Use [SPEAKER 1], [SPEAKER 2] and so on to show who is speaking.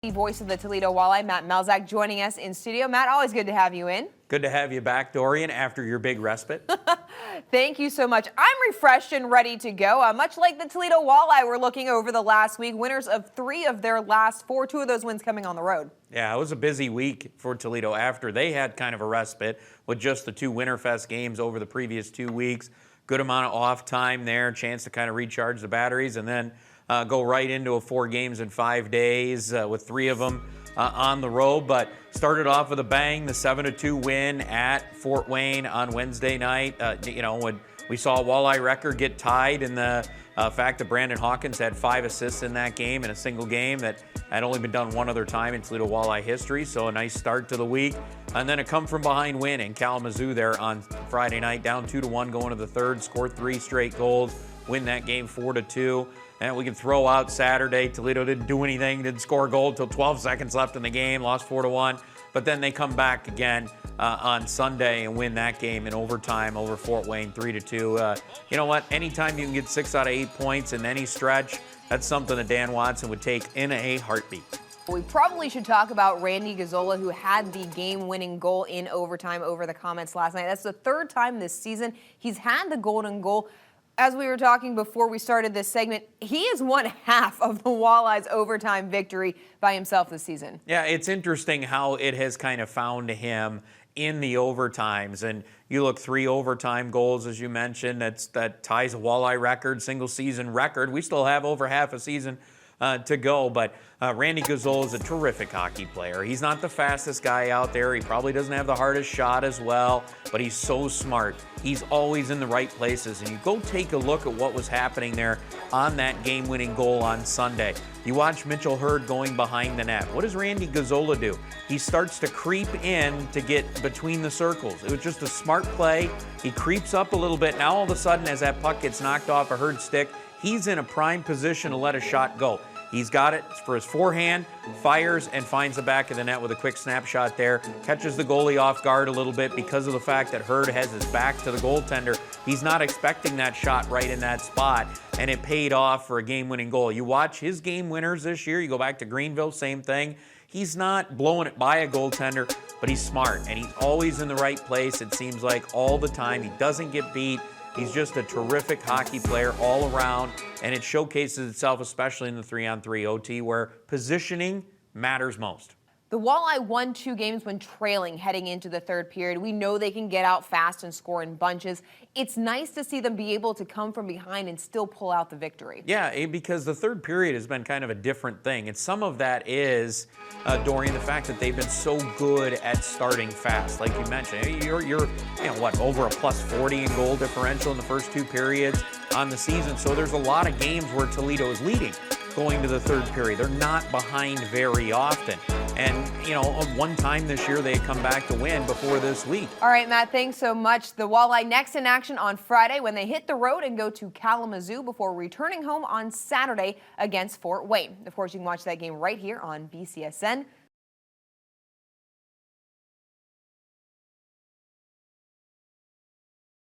[SPEAKER 1] The voice of the Toledo Walleye, Matt Melzak, joining us in studio. Matt, always good to have you in.
[SPEAKER 2] Good to have you back, Dorian, after your big respite.
[SPEAKER 1] Thank you so much. I'm refreshed and ready to go. Much like the Toledo Walleye we're looking over the last week, winners of 3 of their last 4, 2 of those wins coming on the road.
[SPEAKER 2] Yeah, it was a busy week for Toledo after they had kind of a respite with just the 2 Winterfest games over the previous 2 weeks. Good amount of off time there, chance to kind of recharge the batteries, and then go right into a 4 games in 5 days with 3 of them on the road. But started off with a bang, the 7-2 win at Fort Wayne on Wednesday night. When we saw a Walleye record get tied in the fact that Brandon Hawkins had 5 assists in that game in a single game that had only been done one other time in Toledo Walleye history. So a nice start to the week. And then a come-from-behind win in Kalamazoo there on Friday night, down 2-1 going to the third, score 3 straight goals, win that game 4-2. And we can throw out Saturday. Toledo didn't do anything, didn't score a goal until 12 seconds left in the game, lost 4-1. But then they come back again on Sunday and win that game in overtime over Fort Wayne 3-2. You know what? Anytime you can get 6 out of 8 points in any stretch, that's something that Dan Watson would take in a heartbeat.
[SPEAKER 1] We probably should talk about Randy Gazzola, who had the game-winning goal in overtime over the comments last night. That's the 3rd time this season he's had the golden goal. As we were talking before we started this segment, he is one half of the Walleye's overtime victory by himself this season.
[SPEAKER 2] Yeah, it's interesting how it has kind of found him in the overtimes. And you look 3 overtime goals, as you mentioned, that ties a Walleye record, single season record. We still have over half a season to go, but Randy Gazzola is a terrific hockey player. He's not the fastest guy out there. He probably doesn't have the hardest shot as well, but he's so smart. He's always in the right places. And you go take a look at what was happening there on that game-winning goal on Sunday. You watch Mitchell Hurd going behind the net. What does Randy Gazzola do? He starts to creep in to get between the circles. It was just a smart play. He creeps up a little bit. Now all of a sudden, as that puck gets knocked off a Hurd stick, he's in a prime position to let a shot go. He's got it for his forehand, fires, and finds the back of the net with a quick snapshot there. Catches the goalie off guard a little bit because of the fact that Hurd has his back to the goaltender. He's not expecting that shot right in that spot, and it paid off for a game-winning goal. You watch his game winners this year. You go back to Greenville, same thing. He's not blowing it by a goaltender, but he's smart, and he's always in the right place, it seems like, all the time. He doesn't get beat. He's just a terrific hockey player all around, and it showcases itself especially in the 3-on-3 OT where positioning matters most.
[SPEAKER 1] The Walleye won 2 games when trailing heading into the 3rd period. We know they can get out fast and score in bunches. It's nice to see them be able to come from behind and still pull out the victory.
[SPEAKER 2] Yeah, because the 3rd period has been kind of a different thing. And some of that is, Dorian, the fact that they've been so good at starting fast. Like you mentioned, you're over a plus 40 in goal differential in the first 2 periods on the season. So there's a lot of games where Toledo is leading going to the 3rd period. They're not behind very often. And, one time this year they had come back to win before this week.
[SPEAKER 1] All right, Matt, thanks so much. The Walleye next in action on Friday when they hit the road and go to Kalamazoo before returning home on Saturday against Fort Wayne. Of course, you can watch that game right here on BCSN.